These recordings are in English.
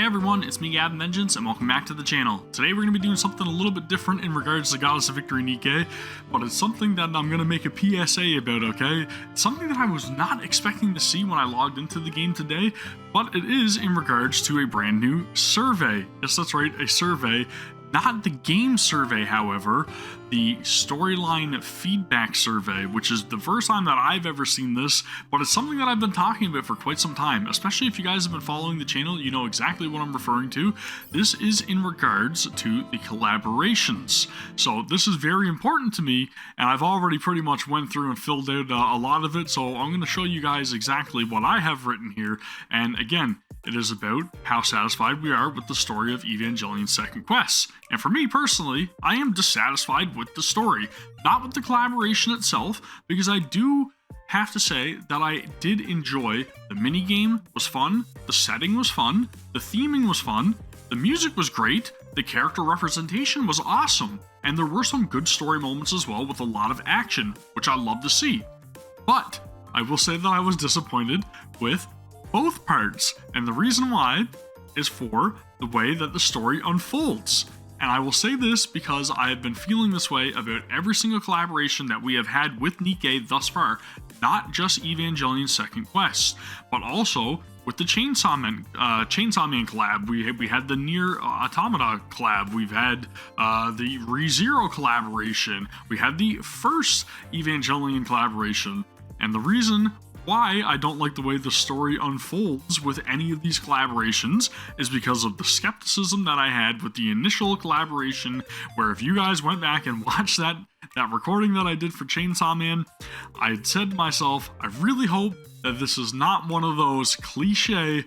Hey everyone, it's me Gavin Vengeance, and welcome back to the channel. Today we're going to be doing something a little bit different in regards to Goddess of Victory NIKKE, but it's something that I'm going to make a PSA about, okay? It's something that I was not expecting to see when I logged into the game today, but it is in regards to a brand new survey. Yes, that's right, a survey. Not the game survey, however, the storyline feedback survey, which is the first time that I've ever seen this, but it's something that I've been talking about for quite some time. Especially if you guys have been following the channel, you know exactly what I'm referring to. This is in regards to the collaborations. So this is very important to me, and I've already pretty much went through and filled out a lot of it, so I'm going to show you guys exactly what I have written here. And again, it is about how satisfied we are with the story of Evangelion's second quest. And for me personally, I am dissatisfied with the story, not with the collaboration itself, because I do have to say that I did enjoy the minigame was fun, the setting was fun, the theming was fun, the music was great, the character representation was awesome, and there were some good story moments as well with a lot of action, which I love to see. But I will say that I was disappointed with both parts, and the reason why is for the way that the story unfolds. And I will say this because I have been feeling this way about every single collaboration that we have had with NIKKE thus far, not just Evangelion's second quest, but also with the Chainsaw Man collab. We had the Nier Automata collab. We've had the ReZero collaboration. We had the first Evangelion collaboration. And the reason why I don't like the way the story unfolds with any of these collaborations is because of the skepticism that I had with the initial collaboration, where if you guys went back and watched that recording that I did for Chainsaw Man, I had said to myself, I really hope that this is not one of those cliche,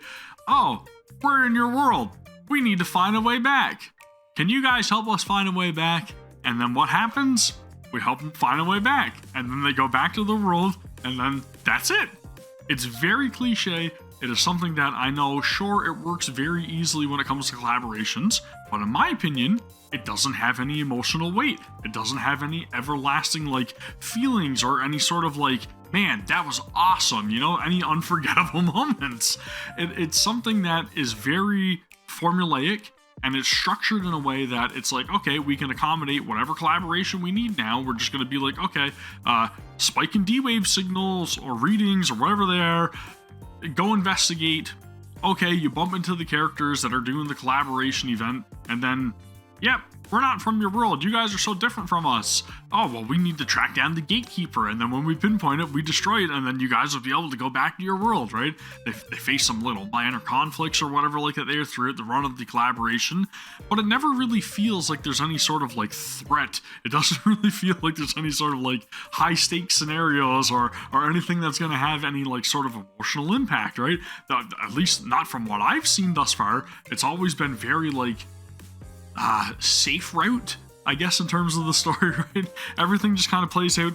oh, we're in your world, we need to find a way back. Can you guys help us find a way back? And then what happens? We help them find a way back. And then they go back to the world, and then that's it. It's very cliche. It is something that I know, sure, it works very easily when it comes to collaborations, but in my opinion, it doesn't have any emotional weight. It doesn't have any everlasting, feelings or any sort of, man, that was awesome, any unforgettable moments. It's something that is very formulaic, and it's structured in a way that it's okay, we can accommodate whatever collaboration we need now. We're just going to be okay, spike and D-wave signals or readings or whatever they are, go investigate. Okay, you bump into the characters that are doing the collaboration event, and then, yep, we're not from your world. You guys are so different from us. Oh, well, we need to track down the gatekeeper, and then when we pinpoint it, we destroy it, and then you guys will be able to go back to your world, right? They face some little minor conflicts or whatever like that there throughout the run of the collaboration, but it never really feels like there's any sort of threat. It doesn't really feel like there's any sort of high stakes scenarios or anything that's going to have any sort of emotional impact, right? At least not from what I've seen thus far. It's always been very safe route, I guess, in terms of the story, right? Everything just kind of plays out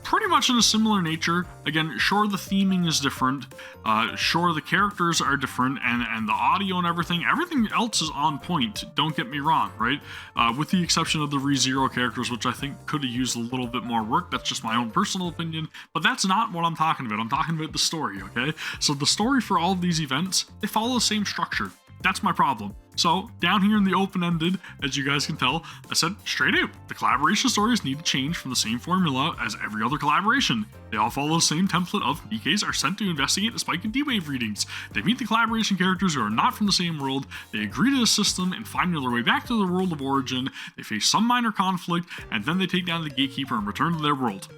pretty much in a similar nature. Again, sure, the theming is different, sure, the characters are different, and the audio and everything else is on point, don't get me wrong, right? With the exception of the ReZero characters, which I think could have used a little bit more work. That's just my own personal opinion, but that's not what I'm talking about. I'm talking about the story, okay? So the story for all of these events, they follow the same structure. That's my problem. So, down here in the open-ended, as you guys can tell, I said straight out, the collaboration stories need to change from the same formula as every other collaboration. They all follow the same template of NIKKE's are sent to investigate the spike and D-wave readings. They meet the collaboration characters who are not from the same world. They agree to the system and find their way back to the world of origin. They face some minor conflict, and then they take down the gatekeeper and return to their world.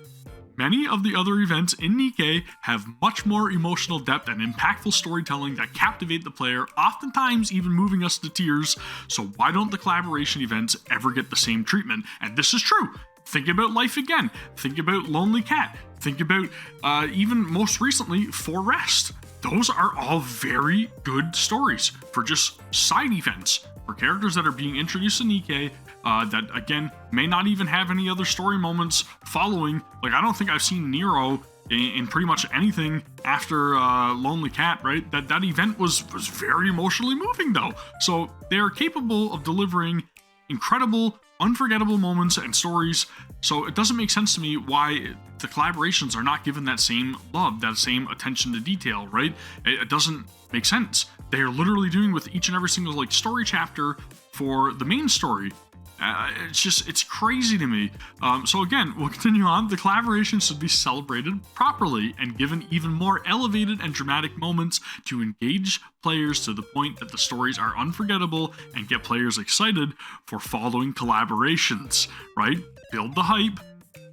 Many of the other events in NIKKE have much more emotional depth and impactful storytelling that captivate the player, oftentimes even moving us to tears, so why don't the collaboration events ever get the same treatment? And this is true. Think about Life Again. Think about Lonely Cat. Think about, even most recently, For Rest. Those are all very good stories for just side events, for characters that are being introduced to NIKKE, that, again, may not even have any other story moments following. I don't think I've seen Nero in pretty much anything after Lonely Cat, right? That event was very emotionally moving, though. So they're capable of delivering incredible unforgettable moments and stories. So it doesn't make sense to me why the collaborations are not given that same love, that same attention to detail, right? It doesn't make sense. They are literally doing with each and every single like story chapter for the main story. It's crazy to me. So again, we'll continue on. The collaboration should be celebrated properly and given even more elevated and dramatic moments to engage players to the point that the stories are unforgettable and get players excited for following collaborations, right? Build the hype.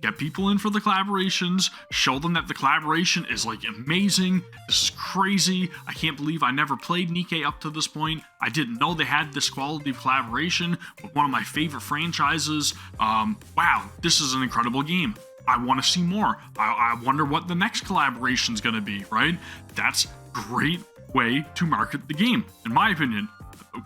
Get people in for the collaborations, show them that the collaboration is like amazing. This is crazy. I can't believe I never played NIKKE up to this point. I didn't know they had this quality of collaboration with one of my favorite franchises. Wow, this is an incredible game. I want to see more. I wonder what the next collaboration is going to be, right? That's a great way to market the game, in my opinion.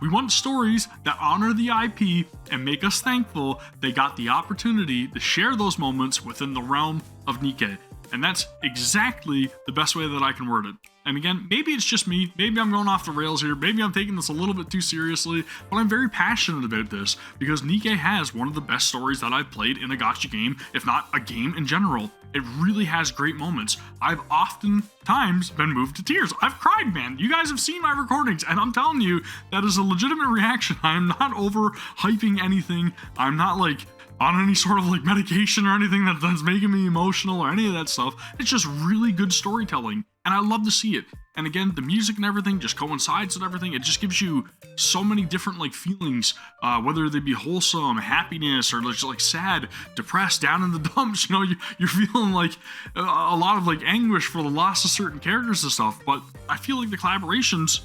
We want stories that honor the IP and make us thankful they got the opportunity to share those moments within the realm of NIKKE. And that's exactly the best way that I can word it. And again, maybe it's just me, maybe I'm going off the rails here, maybe I'm taking this a little bit too seriously, but I'm very passionate about this because NIKKE has one of the best stories that I've played in a gacha game, if not a game in general. It really has great moments. I've oftentimes been moved to tears. I've cried, man. You guys have seen my recordings, and I'm telling you, that is a legitimate reaction. I am not over-hyping anything. I'm not, like, on any sort of, like, medication or anything that's making me emotional or any of that stuff. It's just really good storytelling, and I love to see it. And again, the music and everything just coincides with everything. It just gives you so many different like feelings, whether they be wholesome, happiness, or just like sad, depressed, down in the dumps. You know, you're feeling like a lot of like anguish for the loss of certain characters and stuff. But I feel like the collaborations,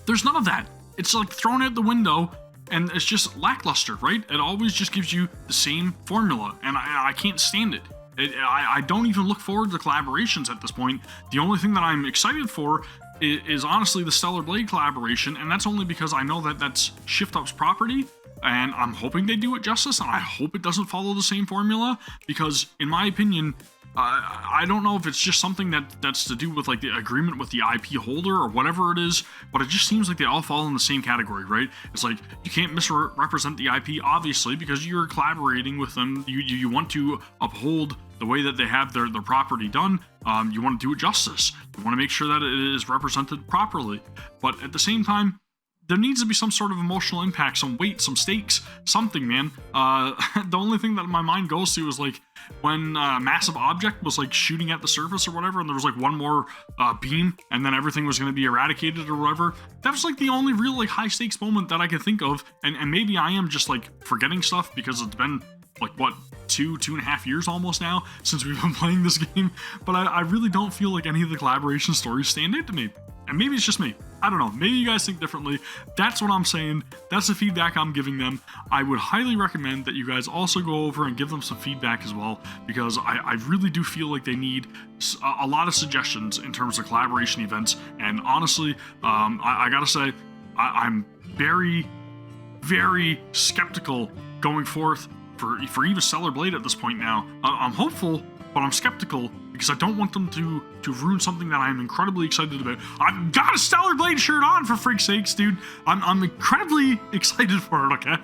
there's none of that. It's like thrown out the window. And it's just lackluster, right? It always just gives you the same formula, and I can't stand it. I don't even look forward to collaborations at this point. The only thing that I'm excited for is honestly the Stellar Blade collaboration, and that's only because I know that that's Shift Up's property, and I'm hoping they do it justice, and I hope it doesn't follow the same formula, because in my opinion, I don't know if it's just something that's to do with like the agreement with the IP holder or whatever it is, but it just seems like they all fall in the same category, right? It's like you can't misrepresent the IP, obviously, because you're collaborating with them. You want to uphold the way that they have their property done. You want to do it justice. You want to make sure that it is represented properly. But at the same time, there needs to be some sort of emotional impact, some weight, some stakes, something, man. The only thing that my mind goes to is like when Massive Object was like shooting at the surface or whatever, and there was like one more beam, and then everything was going to be eradicated or whatever. That was like the only real like high stakes moment that I could think of, and maybe I am just like forgetting stuff because it's been like what, 2.5 years almost now since we've been playing this game. But I really don't feel like any of the collaboration stories stand out to me. And maybe it's just me. I don't know. Maybe you guys think differently. That's what I'm saying. That's the feedback I'm giving them. I would highly recommend that you guys also go over and give them some feedback as well, because I really do feel like they need a lot of suggestions in terms of collaboration events. And honestly, I gotta say, I'm very, very skeptical going forth for even Stellar Blade at this point now. I'm hopeful, but I'm skeptical because I don't want them to ruin something that I'm incredibly excited about. I've got a Stellar Blade shirt on, for freak's sakes, dude. I'm incredibly excited for it, okay?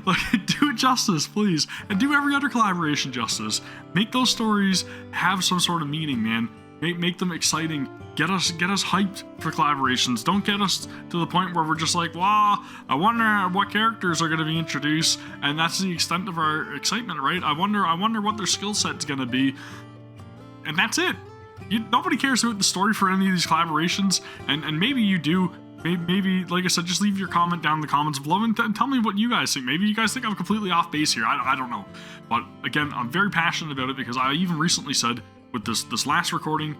Like, do it justice, please. And do every other collaboration justice. Make those stories have some sort of meaning, man. Make them exciting. Get us hyped for collaborations. Don't get us to the point where we're just like, wow, I wonder what characters are going to be introduced, and that's the extent of our excitement, right? I wonder what their skill set's going to be, and that's it. Nobody cares about the story for any of these collaborations, and maybe you do. Maybe, like I said, just leave your comment down in the comments below and tell me what you guys think. Maybe you guys think I'm completely off base here. I don't know. But again, I'm very passionate about it because I even recently said with this last recording,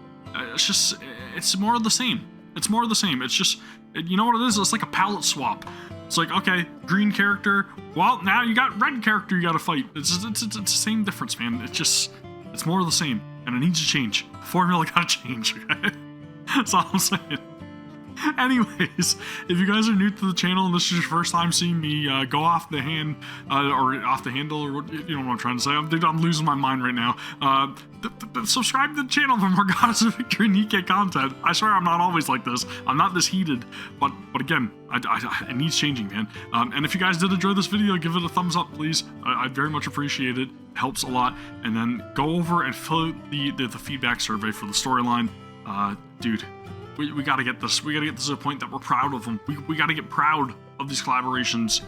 it's more of the same. It's more of the same. It's just, you know what it is? It's like a palette swap. It's like, okay, green character. Well, now you got red character you got to fight. It's the same difference, man. It's more of the same. And it needs to change. The formula got to change, okay? That's all I'm saying. Anyways, if you guys are new to the channel and this is your first time seeing me go off the hand or off the handle, or what, you know what I'm trying to say, I'm losing my mind right now. Subscribe to the channel for more Goddess of Victory NIKKE content. I swear I'm not always like this. I'm not this heated, but again, it needs changing, man. And if you guys did enjoy this video, give it a thumbs up, please. I'd very much appreciate it. It helps a lot. And then go over and fill out the feedback survey for the storyline. Dude, we gotta get this. We gotta get this to a point that we're proud of them. We gotta get proud of these collaborations.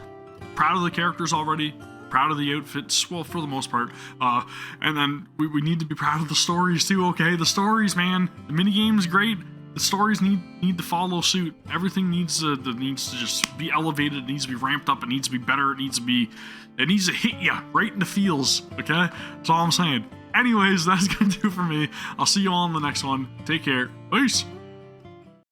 Proud of the characters already. Proud of the outfits, well, for the most part. And then we need to be proud of the stories too, okay? The stories, man. The minigame's great. The stories need to follow suit. Everything needs to just be elevated. It needs to be ramped up. It needs to be better. It needs to hit you right in the feels, okay? That's all I'm saying. Anyways, that's gonna do it for me. I'll see you all in the next one. Take care. Peace.